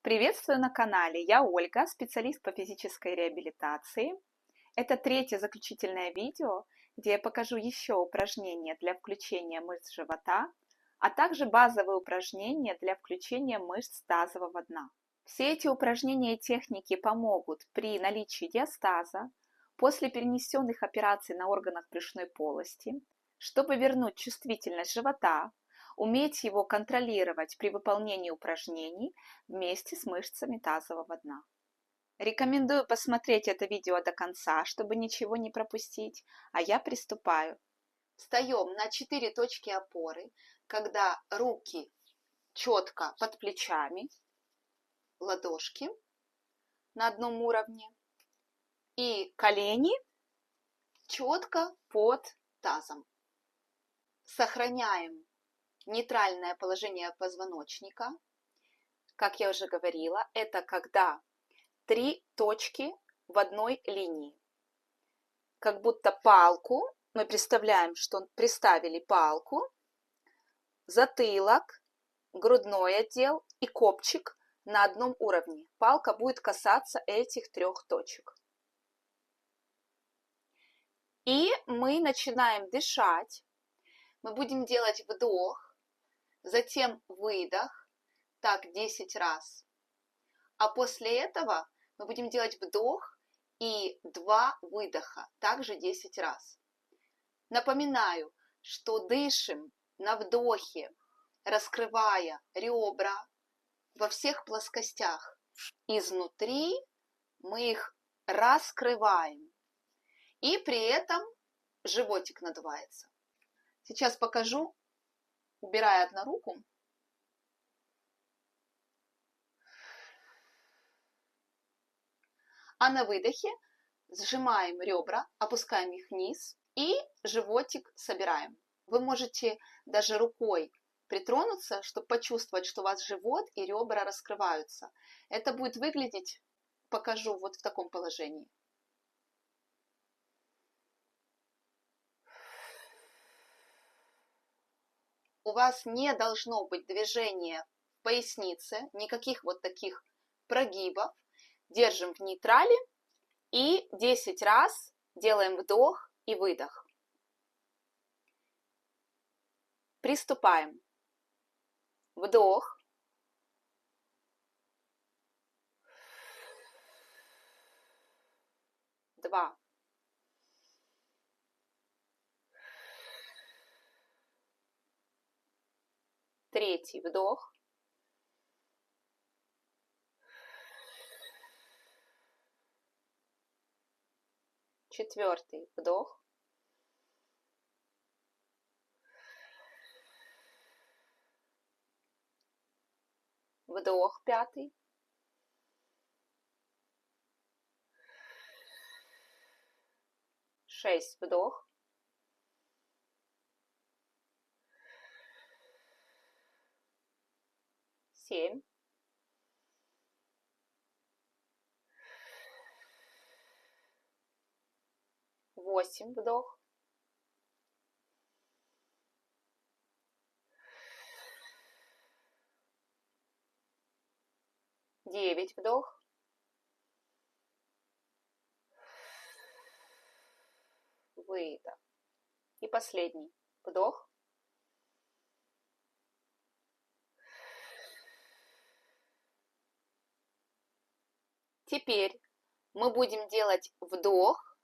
Приветствую на канале. Я Ольга, специалист по физической реабилитации. Это третье заключительное видео, где я покажу еще упражнения для включения мышц живота, а также базовые упражнения для включения мышц тазового дна. Все эти упражнения и техники помогут при наличии диастаза, после перенесенных операций на органах брюшной полости, чтобы вернуть чувствительность живота, уметь его контролировать при выполнении упражнений вместе с мышцами тазового дна. Рекомендую посмотреть это видео до конца, чтобы ничего не пропустить, а я приступаю. Встаем на 4 точки опоры, когда руки четко под плечами, ладошки на одном уровне и колени четко под тазом. Сохраняем нейтральное положение позвоночника. Как я уже говорила, это когда 3 точки в одной линии. Как будто палку, мы представляем, что приставили палку, затылок, грудной отдел и копчик на одном уровне. Палка будет касаться этих 3 точек. И мы начинаем дышать. Мы будем делать вдох, затем выдох, так 10 раз. А после этого мы будем делать вдох и 2 выдоха, также 10 раз. Напоминаю, что дышим на вдохе, раскрывая ребра во всех плоскостях. Изнутри мы их раскрываем. И при этом животик надувается. Сейчас покажу, убирая одну руку. А на выдохе сжимаем ребра, опускаем их вниз и животик собираем. Вы можете даже рукой притронуться, чтобы почувствовать, что у вас живот и ребра раскрываются. Это будет выглядеть, покажу вот в таком положении. У вас не должно быть движения в пояснице, никаких вот таких прогибов. Держим в нейтрале и 10 раз делаем вдох и выдох. Приступаем. Вдох. Два. Третий вдох. Четвертый вдох. Вдох пятый. Шесть вдох. Семь. Восемь вдох. 9 вдох. 'Выдох. И последний вдох. Теперь мы будем делать вдох,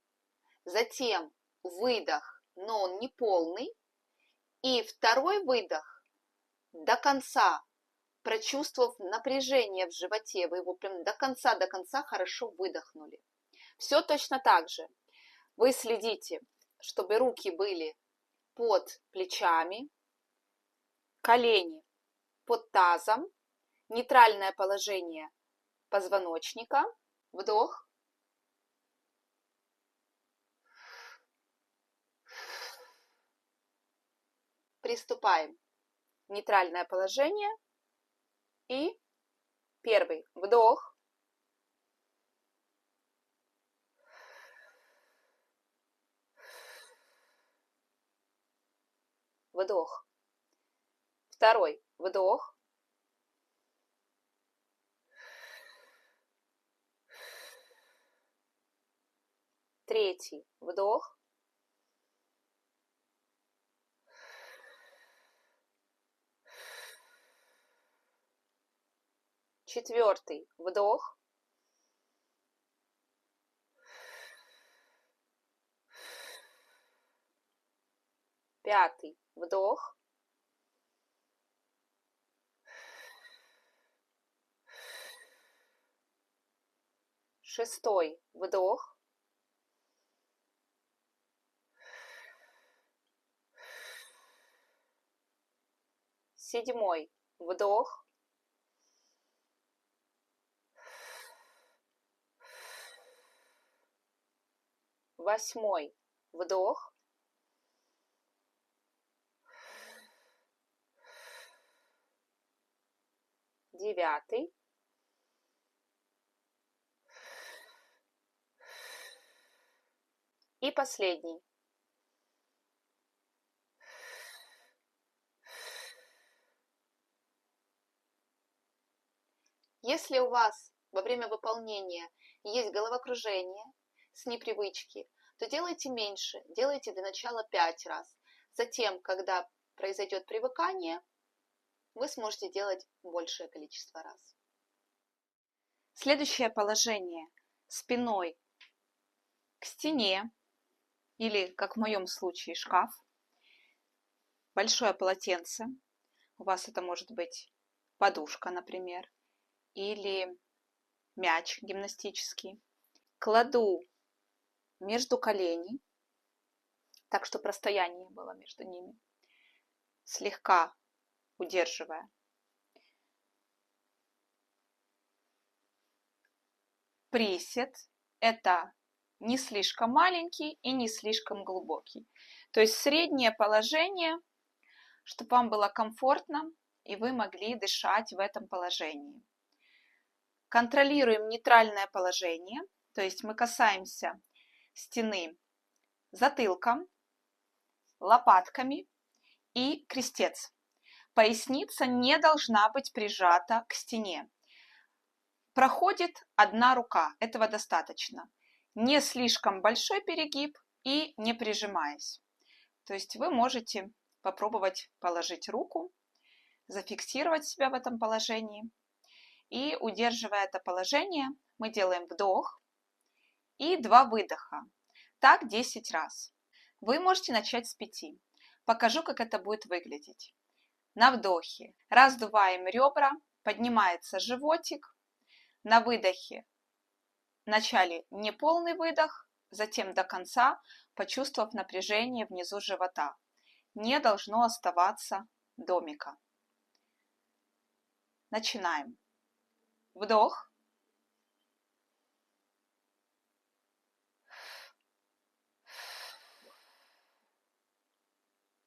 затем выдох, но он не полный, и второй выдох до конца, прочувствовав напряжение в животе, вы его прям до конца хорошо выдохнули. Все точно так же. Вы следите, чтобы руки были под плечами, колени под тазом, нейтральное положение позвоночника. Вдох. Приступаем. Нейтральное положение. И первый вдох. Вдох. Второй вдох. Третий вдох. Четвертый вдох. Пятый вдох. Шестой вдох. Седьмой вдох. Восьмой вдох. Девятый. И последний. Если у вас во время выполнения есть головокружение с непривычки, то делайте меньше, делайте для начала 5 раз. Затем, когда произойдет привыкание, вы сможете делать большее количество раз. Следующее положение. Спиной к стене или, как в моем случае, шкаф. Большое полотенце. У вас это может быть подушка, например, или мяч гимнастический. Кладу между коленей, так что расстояние было между ними, слегка удерживая. Присед – это не слишком маленький и не слишком глубокий. То есть среднее положение, чтобы вам было комфортно и вы могли дышать в этом положении. Контролируем нейтральное положение, то есть мы касаемся стены затылком, лопатками и крестец. Поясница не должна быть прижата к стене. Проходит одна рука, этого достаточно. Не слишком большой перегиб и не прижимаясь. То есть вы можете попробовать положить руку, зафиксировать себя в этом положении. И удерживая это положение, мы делаем вдох и 2 выдоха. Так 10 раз. Вы можете начать с 5. Покажу, как это будет выглядеть. На вдохе раздуваем ребра, поднимается животик. На выдохе вначале неполный выдох, затем до конца, почувствовав напряжение внизу живота. Не должно оставаться домика. Начинаем. Вдох.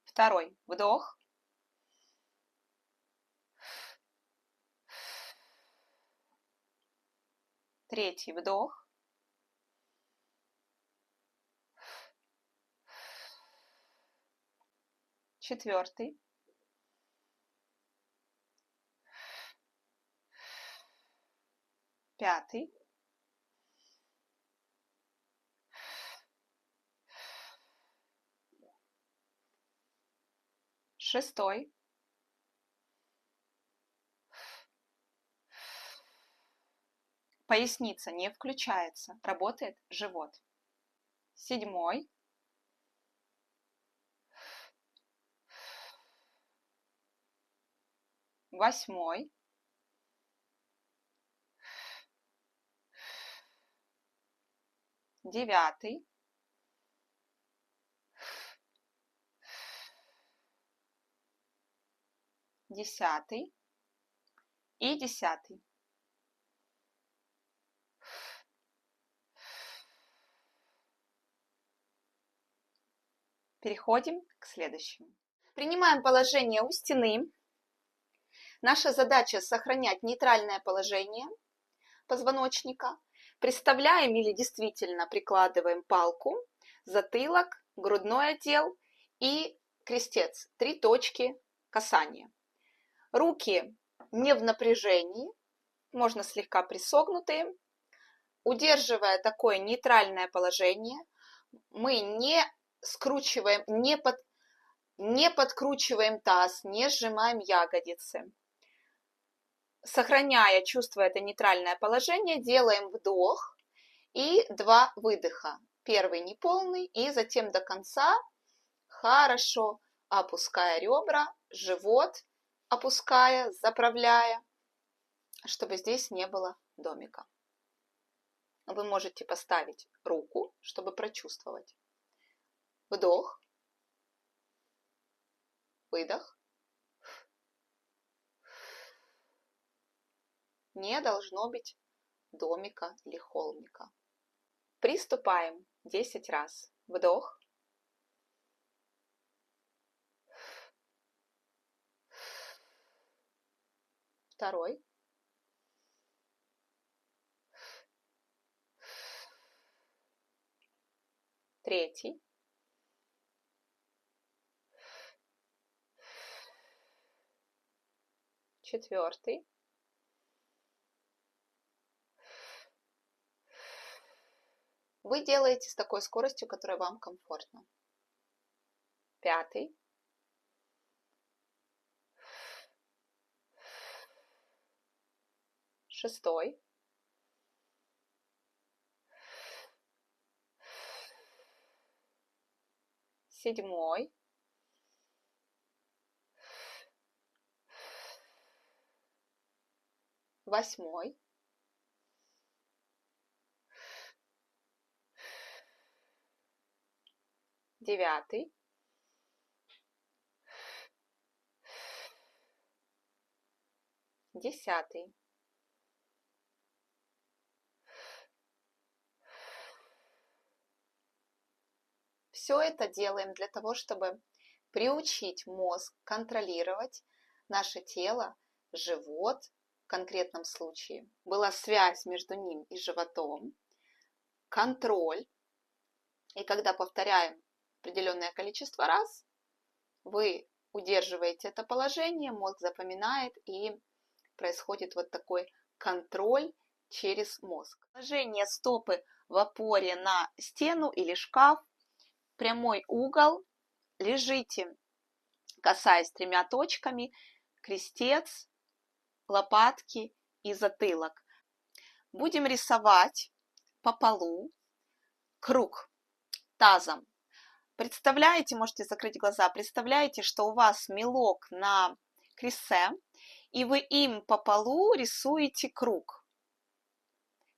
Второй вдох. Третий вдох. Четвертый. Пятый. Шестой. Поясница не включается, работает живот. Седьмой. Восьмой. Девятый. Десятый и 10. Переходим к следующему. Принимаем положение у стены. Наша задача сохранять нейтральное положение позвоночника. Представляем или действительно прикладываем палку, затылок, грудной отдел и крестец. 3 точки касания. Руки не в напряжении, можно слегка присогнутые. Удерживая такое нейтральное положение, мы не скручиваем, не подкручиваем таз, не сжимаем ягодицы. Сохраняя, чувствуя это нейтральное положение, делаем вдох и 2 выдоха. Первый неполный и затем до конца, хорошо опуская ребра, живот опуская, заправляя, чтобы здесь не было домика. Вы можете поставить руку, чтобы прочувствовать. Вдох, выдох. Не должно быть домика или холмика. Приступаем 10 раз. Вдох. Второй. Третий. Четвертый. Вы делаете с такой скоростью, которая вам комфортна. Пятый. Шестой. Седьмой. Восьмой. Девятый. 10. Все это делаем для того, чтобы приучить мозг контролировать наше тело, живот в конкретном случае. Была связь между ним и животом, контроль. И когда повторяем определенное количество раз, вы удерживаете это положение, мозг запоминает, и происходит вот такой контроль через мозг. Положение стопы в опоре на стену или шкаф, прямой угол, лежите, касаясь 3 точками, крестец, лопатки и затылок. Будем рисовать по полу круг тазом. Представляете, можете закрыть глаза, представляете, что у вас мелок на кресле, и вы им по полу рисуете круг.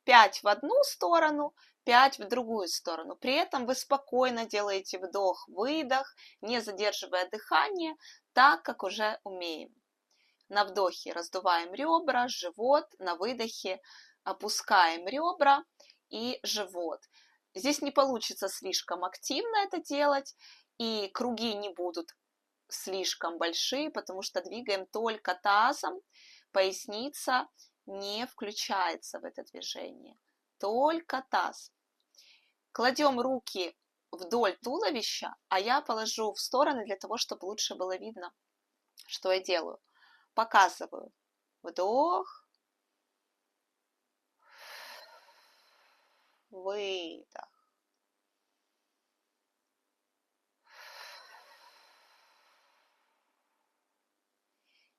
5 в одну сторону, 5 в другую сторону. При этом вы спокойно делаете вдох-выдох, не задерживая дыхание, так, как уже умеем. На вдохе раздуваем ребра, живот, на выдохе опускаем ребра и живот. Здесь не получится слишком активно это делать, и круги не будут слишком большие, потому что двигаем только тазом, поясница не включается в это движение, только таз. Кладем руки вдоль туловища, а я положу в стороны для того, чтобы лучше было видно, что я делаю. Показываю. Вдох, выдох.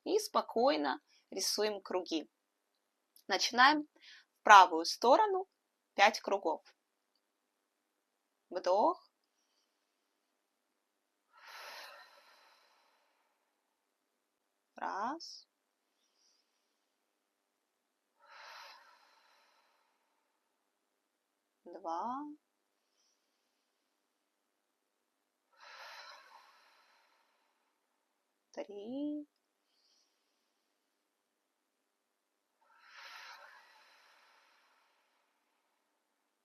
И спокойно рисуем круги. Начинаем в правую сторону 5 кругов. Вдох. Раз. Два. Три.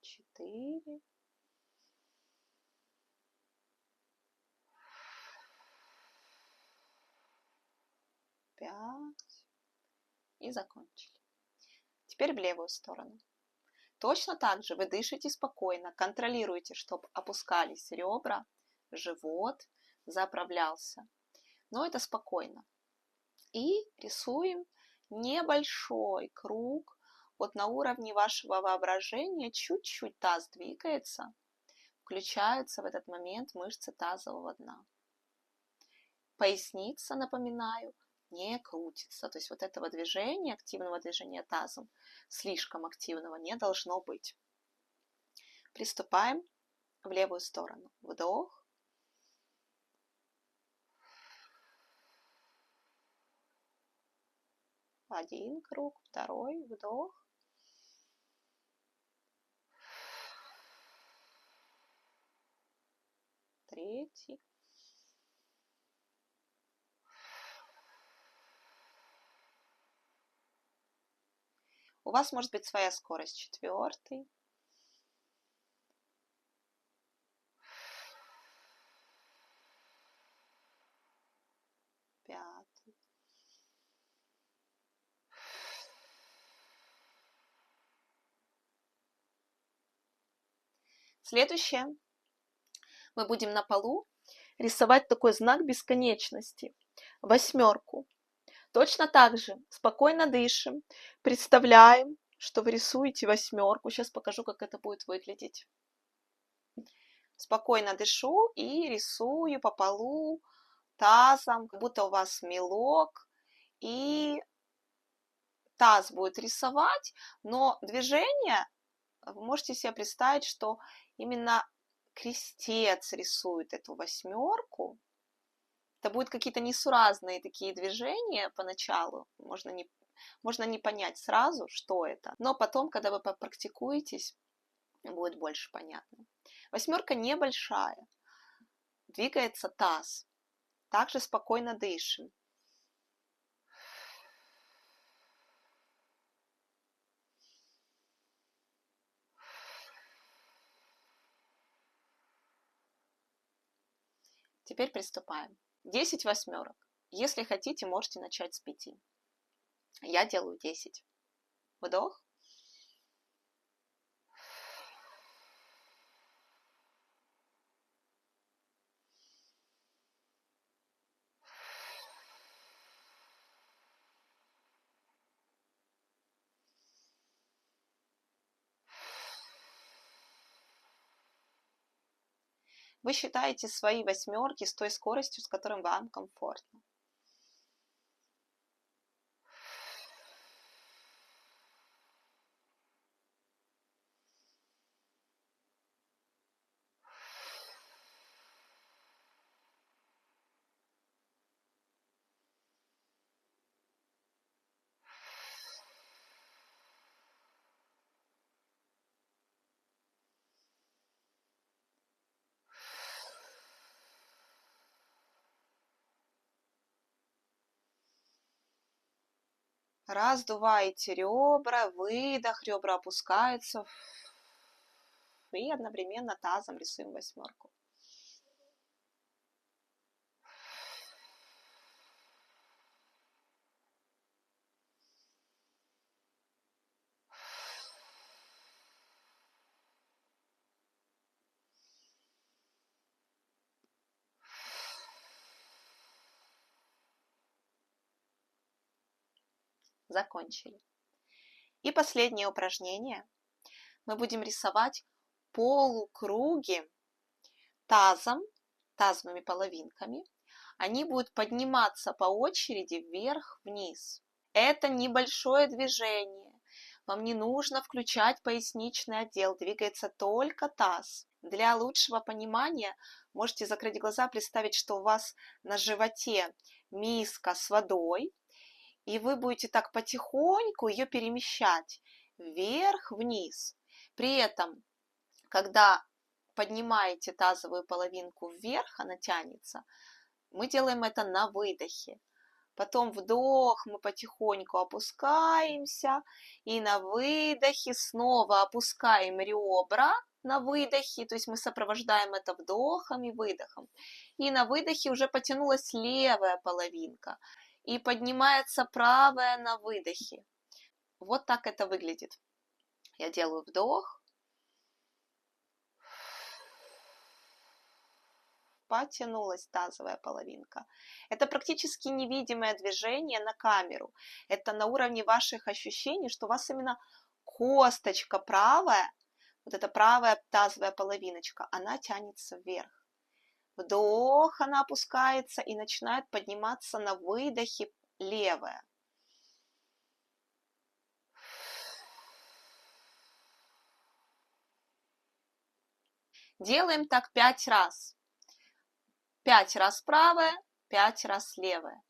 4. 5. И закончили. Теперь в левую сторону. Точно так же вы дышите спокойно, контролируйте, чтобы опускались ребра, живот заправлялся. Но это спокойно. И рисуем небольшой круг вот на уровне вашего воображения чуть-чуть таз двигается, включаются в этот момент мышцы тазового дна. Поясница, напоминаю, не крутится. То есть вот этого движения, активного движения тазом, слишком активного не должно быть. Приступаем в левую сторону. Вдох. Один круг, второй, вдох. Третий. У вас может быть своя скорость. Четвертый. Пятый. Следующее. Мы будем на полу рисовать такой знак бесконечности. Восьмерку. Точно так же спокойно дышим, представляем, что вы рисуете восьмерку. Сейчас покажу, как это будет выглядеть. Спокойно дышу и рисую по полу тазом, как будто у вас мелок, и таз будет рисовать, но движение, вы можете себе представить, что именно крестец рисует эту восьмерку. Это будут какие-то несуразные такие движения поначалу, можно не понять сразу, что это, но потом, когда вы попрактикуетесь, будет больше понятно. Восьмерка небольшая, двигается таз, также спокойно дышим. Теперь приступаем. 10 восьмерок. Если хотите, можете начать с 5. Я делаю 10. Вдох. Вы считаете свои восьмерки с той скоростью, с которой вам комфортно. Раздуваете ребра, выдох, ребра опускаются. И одновременно тазом рисуем восьмерку. Закончили. И последнее упражнение. Мы будем рисовать полукруги тазом, тазовыми половинками. Они будут подниматься по очереди вверх-вниз. Это небольшое движение. Вам не нужно включать поясничный отдел, двигается только таз. Для лучшего понимания можете закрыть глаза, представить, что у вас на животе миска с водой, и вы будете так потихоньку ее перемещать вверх-вниз. При этом, когда поднимаете тазовую половинку вверх, она тянется, мы делаем это на выдохе. Потом вдох, мы потихоньку опускаемся, и на выдохе снова опускаем ребра на выдохе, то есть мы сопровождаем это вдохом и выдохом. И на выдохе уже потянулась левая половинка, и поднимается правая на выдохе. Вот так это выглядит. Я делаю вдох. Потянулась тазовая половинка. Это практически невидимое движение на камеру. Это на уровне ваших ощущений, что у вас именно косточка правая, вот эта правая тазовая половиночка, она тянется вверх. Вдох, она опускается и начинает подниматься на выдохе левая. Делаем так 5 раз. 5 раз правая, 5 раз левая.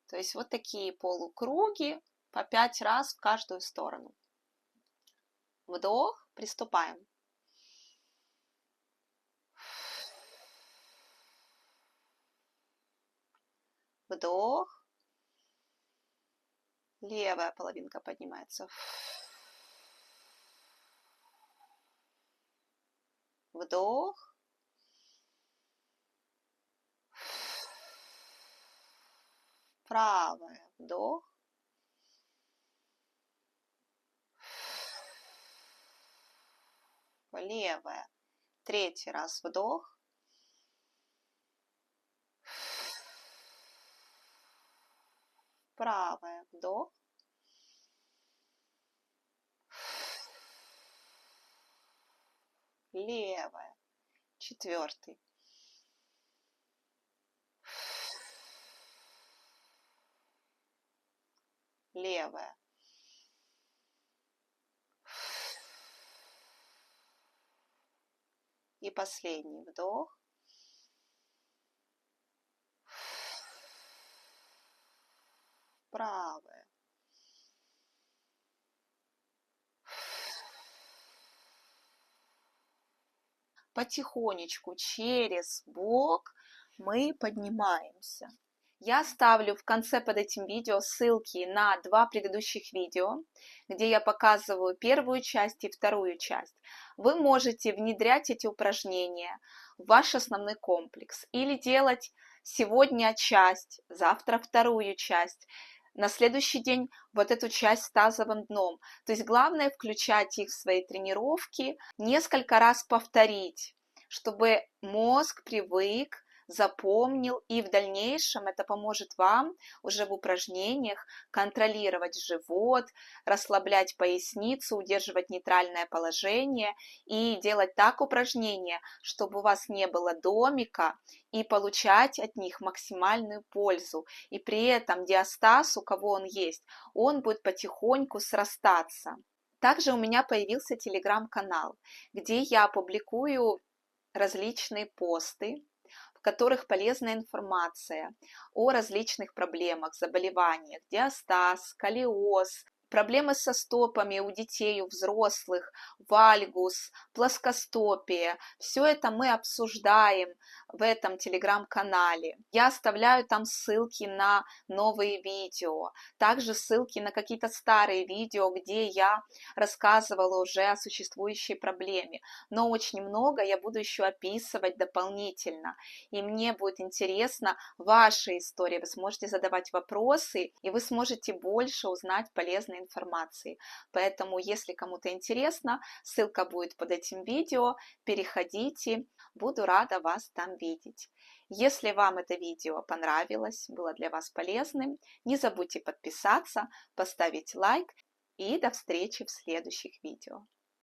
То есть вот такие полукруги по 5 раз в каждую сторону. Вдох, приступаем. Вдох. Левая половинка поднимается. Вдох. Правая. Вдох. Левая. Третий раз вдох. Правая. Вдох. Левая. Четвертый. Левая. И последний вдох. Правая. Потихонечку через бок мы поднимаемся. Я ставлю в конце под этим видео ссылки на 2 предыдущих видео, где я показываю первую часть и вторую часть. Вы можете внедрять эти упражнения в ваш основной комплекс или делать сегодня часть, завтра вторую часть, на следующий день вот эту часть с тазовым дном. То есть главное включать их в свои тренировки, несколько раз повторить, чтобы мозг привык, запомнил, и в дальнейшем это поможет вам уже в упражнениях контролировать живот, расслаблять поясницу, удерживать нейтральное положение и делать так упражнения, чтобы у вас не было домика, и получать от них максимальную пользу. И при этом диастаз, у кого он есть, он будет потихоньку срастаться. Также у меня появился телеграм-канал, где я публикую различные посты, в которых полезная информация о различных проблемах, заболеваниях, диастаз, сколиоз, проблемы со стопами у детей, у взрослых, вальгус, плоскостопие. Все это мы обсуждаем в этом телеграм-канале. Я оставляю там ссылки на новые видео, также ссылки на какие-то старые видео, где я рассказывала уже о существующей проблеме. Но очень много я буду еще описывать дополнительно. И мне будет интересно ваши истории. Вы сможете задавать вопросы, и вы сможете больше узнать полезной информации. Поэтому, если кому-то интересно, ссылка будет под этим видео. Переходите, буду рада вас там видеть. Если вам это видео понравилось, было для вас полезным, не забудьте подписаться, поставить лайк, и до встречи в следующих видео.